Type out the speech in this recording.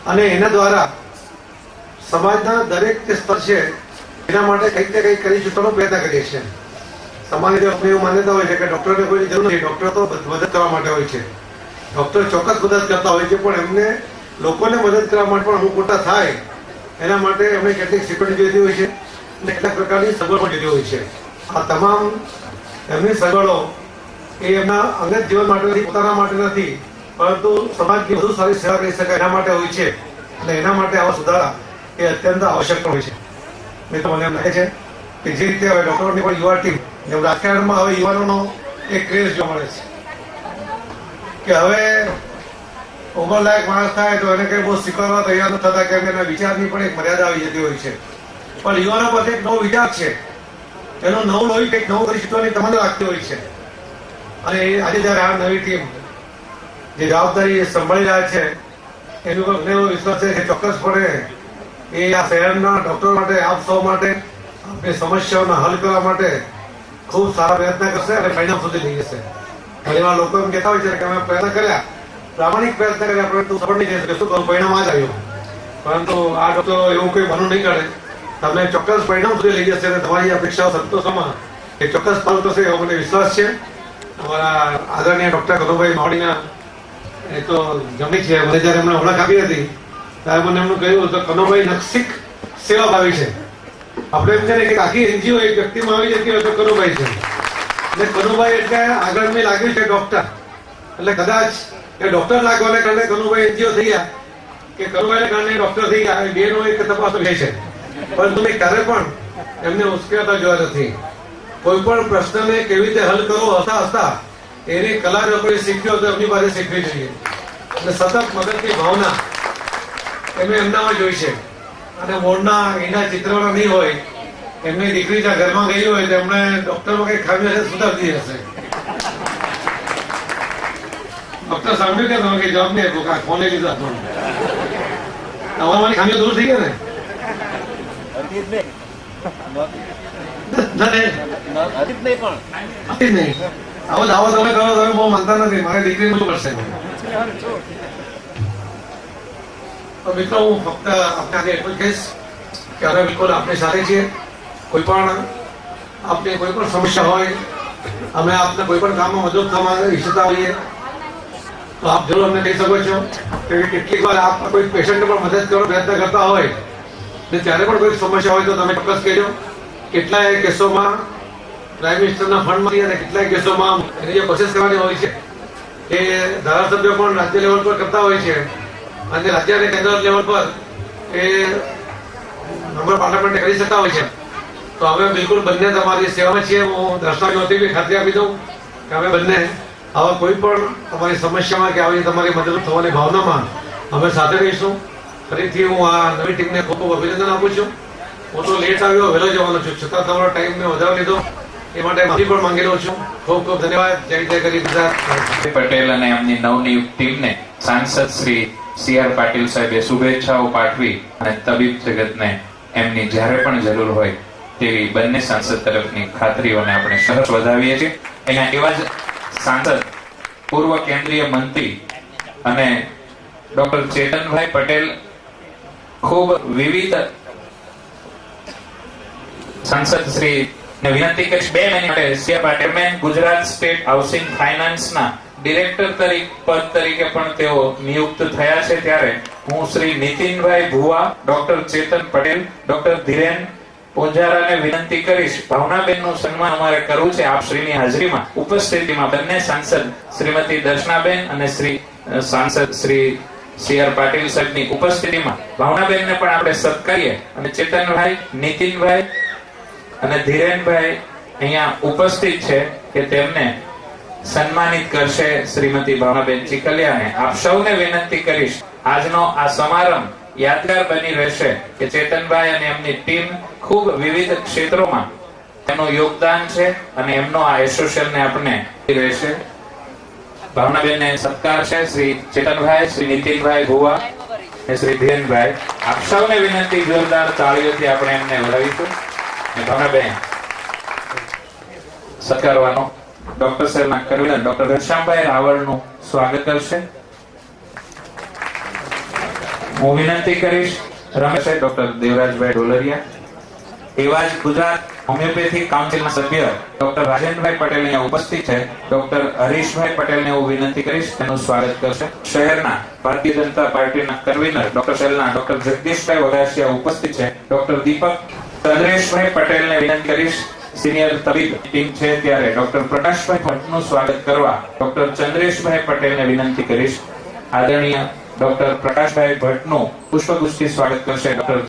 અને એના દ્વારા સમાજના દરેક જે સ્તર છે એના માટે કંઈક ને કંઈક કરી છૂટવાનો પ્રયત્ન કરીએ છીએ. સમાજની તરફથી એવું માન્યતા હોય છે કે ડૉક્ટરને કોઈ જરૂર નથી, ડૉક્ટર તો મદદ કરવા માટે હોય છે. ડૉક્ટર ચોક્કસ મદદ કરતા હોય છે, પણ એમને લોકોને મદદ કરવા માટે પણ અમુક મોટા થાય એના માટે એમને કેટલીક સિક્યુરિટી જોઈતી હોય છે અને કેટલાક પ્રકારની સગવડ પણ જોઈતી હોય છે. આ તમામ એમની સગવડો એ એમના અંગત જીવન માટે નથી, પોતાના માટે નથી, પરંતુ સમાજની વધુ સારી સેવા કરી શકાય એના માટે હોય છે. અને એના માટે આવા સુધારા એ અત્યંત આવશ્યક પણ હોય છે. મિત્રો, મને એમ લાગે છે કે જે રીતે હવે ડૉક્ટરોની પણ યુવા ટીમ, જેમ રાજકારણમાં હવે યુવાનોનો એક ક્રેઝ જોવા મળે છે કે હવે ઉંમરલાયક માણસ થાય તો એને કંઈ બહુ સ્વીકારવા તૈયાર ન થતા, કેમ કે એના વિચારની પણ એક મર્યાદા આવી જતી હોય છે. પણ યુવાનો પાસે એક નવો વિચાર છે, એનું નવું લોહી કંઈક નવું કરી શીખવાની તમન્ના રાખતી હોય છે. અને આજે જ્યારે આ નવી ટીમ જે જવાબદારી સંભાળી રહ્યા છે એનો મને એવો વિશ્વાસ છે કે ચોક્કસપણે એ આ શહેરના ડૉક્ટરો માટે, આપ સૌ માટે, આપણી સમસ્યાઓના હલ કરવા માટે ખૂબ સારા પ્રયત્ન કરશે અને પરિણામ સુધી લઈ જશે. ઘણીવાર લોકો એમ કહેતા હોય છે કે અમે પ્રયત્ન કર્યા, પ્રામાણિક પ્રયત્ન કર્યા, પરંતુ સફળ નહીં થઈ શકે, શું કહું, પરિણામ આ જ આવ્યું. પરંતુ આ ડૉક્ટરો એવું કોઈ બનવું નહીં કરે, તમને ચોક્કસ પરિણામ સુધી લઈ જશે અને તમારી અપેક્ષાઓ સંતોષવામાં એ ચોક્કસ ફળ થશે એવો મને વિશ્વાસ છે. અમારા આદરણીય ડૉક્ટર કનુભાઈ માવડીના એ તો જમી છે. મને જ્યારે એમણે ઓળખ આપી હતી ત્યારે મને એમનું કહ્યું તો કનુભાઈ નકશીક સેવા ભાવી છે. આપણે એમ છે ને કે આખી એનજીઓ એક વ્યક્તિમાં આવી જતી હોય તો કનુભાઈ છે. એટલે કનુભાઈ એટલે આગળ મેં લાગ્યું છે ડૉક્ટર, એટલે કદાચ એ ડૉક્ટર લાગવાને કારણે કનુભાઈ એનજીઓ થઈ ગયા કે કનુભાઈને કારણે ડૉક્ટર થઈ ગયા, એ બેનો એક તપાસ વિષય છે. પરંતુ મેં ક્યારે પણ એમને ઉશ્કેરતા જોયા નથી. કોઈ પણ પ્રશ્નને કેવી રીતે હલ કરવો હસતા હસતા એની કલા જો કોઈ શીખ્યો તો એમની પાસે શીખવી જોઈએ. અને સતત મદદની ભાવના એમને એમનામાં જોઈ છે. અને મોરના એના ચિત્રવાળા નહીં હોય, એમની દીકરી જ્યાં ઘરમાં ગઈ હોય તો એમણે ડૉક્ટરમાં કંઈ ખામી હશે સુધારતી હશે. ડૉક્ટર સાંભળ્યું કે તમે કંઈ જવાબ નહીં આપ્યો, કાં ફોને લીધા તમારી ખામીઓ દૂર થઈ ગયા ને? આવો દાવો તમે કરો, તમે બહુ માનતા નથી. મારી દીકરી શું કરશે? તો મિત્રો, હું ફક્ત આપણે એટલું જ કહીશ કે અમે બિલકુલ આપની સાથે છીએ. કોઈ પણ આપને કોઈ પણ સમસ્યા હોય, અમે આપને કોઈ પણ કામમાં મદદ થવા ઈચ્છતા હોઈએ તો આપ જરૂર અમને કહી શકો છો. કે કેટલીક વાર આપ કોઈ પેશન્ટને પણ મદદ કરવાનો પ્રયત્ન કરતા હોય ને ત્યારે પણ કોઈ સમસ્યા હોય તો તમે ચોક્કસ કહેજો. કેટલાય કેસોમાં પ્રાઇમ મિનિસ્ટરના ફંડમાંથી અને કેટલાય કેસોમાં એની જે પ્રોસેસ કરવાની હોય છે એ ધારાસભ્યો પણ રાજ્ય લેવલ પર કરતા હોય છે અને રાજ્ય અને કેન્દ્ર લેવલ પર એ નંબર પાર્લામેન્ટે કરી શકતા હોય છે. તો અમે બિલકુલ બંને તમારી સેવામાં છીએ. હું દર્શક જ્યોતિ બી ખાતરી આપી દઉં કે અમે બંને આવા કોઈ પણ તમારી સમસ્યામાં કે આવી તમારી મદદ થવાની ભાવનામાં અમે સાથે રહીશું. ફરીથી હું આ નવી ટીમને ખૂબ ખૂબ અભિનંદન આપું છું. હું તો લેટ આવ્યો, વહેલો જવાનો છું, છતાં તમારો ટાઈમ મેં વધારે લીધો એ માટે માફી પણ માંગી રહ્યો છું. ખૂબ ખૂબ ધન્યવાદ. જય જય ગરીબ ગુજરાત. પટેલ અને એમની નવનિયુક્ત ટીમને સાંસદ શ્રી CR પાટીલ સાહેબે શુભેચ્છાઓ પાઠવી અને તબીબ જગતને એમની જ્યારે પણ જરૂર હોય તેવી બંને સાંસદ તરફની ખાતરીઓને આપણે સહર્ષ વધાવીએ છીએ. એના એવા જ સાંસદ પૂર્વ કેન્દ્રીય મંત્રી અને ડોક્ટર ચેતનભાઈ પટેલ ખૂબ વિવિધ સાંસદ શ્રી ને વિનંતી કરીશ 2 મિનિટ માટે CR Patil Gujarat state housing ફાઇનાન્સના ડિરેક્ટર પદ તરીકે પણ તેઓ નિયુક્ત થયા છે. ત્યારે હું શ્રી નીતિનભાઈ ભુવા, ડોક્ટર ચેતન પટેલ, ડોક્ટર ધીરેન પોંજારાને વિનંતી કરીશ ભાવનાબેનનું સન્માન અમારે કરવું છે આપ શ્રીની હાજરીમાં ઉપસ્થિતિમાં. બંને સાંસદ શ્રીમતી દર્શનાબેન અને સાંસદ શ્રી CR પાટીલ સાહેબની ઉપસ્થિતિમાં ભાવનાબેનને પણ આપણે સત્કારીએ અને ચેતનભાઈ, નીતિનભાઈ અને ધીરેનભાઈ અહીંયા ઉપસ્થિત છે કે તેમને સન્માનિત કરશે શ્રીમતી ભાવનાબેન ચીકલિયાને. આપ સૌને વિનંતી કરીશ આજનો આ સમારંભ યાદગાર બની રહેશે કે ચેતનભાઈ અને એમની ટીમ ખૂબ વિવિધ ક્ષેત્રોમાં એમનું યોગદાન છે અને એમનો આ એસોસિએશનને આપણે રહેશે. ભાવનાબેનને સત્કાર છે શ્રી ચેતનભાઈ, શ્રી નીતિનભાઈ ભુવા અને શ્રી ધીરેનભાઈ. આપ સૌને વિનંતી જોરદાર તાળીઓથી આપણે એમને વધાવીશું. ભાવનાબેન સત્કારવાનો ડોક્ટર સાહેબના કન્વીનર ડોક્ટર ઘનશ્યામભાઈ રાવળનું સ્વાગત કરશે. હું વિનંતી કરીશ રમેશ ડોક્ટર દેવરાજભાઈ ઢોલરિયા, એવા જ ગુજરાત હોમિયોપેથિક કાઉન્સિલના સભ્ય ડોક્ટર રાજેન્દ્રભાઈ પટેલ અહીંયા ઉપસ્થિત છે. ડોક્ટર હરીશભાઈ પટેલને હું વિનંતી કરીશ, તેનું સ્વાગત કરશે. શહેરના ભારતીય જનતા પાર્ટીના કન્વીનર ડોક્ટર સેલના ડોક્ટર જગદીશભાઈ વઘાસિયા ઉપસ્થિત છે. ડોક્ટર દીપક ચંદ્રેશભાઈ પટેલને વિનંતી કરીશ. સિનિયર તબીબ ટીમ છે ત્યારે ડોક્ટર પ્રકાશભાઈ ભટ્ટનું સ્વાગત કરવા ડોક્ટર ચંદ્રેશભાઈ પટેલને વિનંતી કરીશ. આદરણીય ડોક્ટર પ્રકાશભાઈ ભટ્ટનું પુષ્પગુચ્છથી સ્વાગત કરશે ડોક્ટર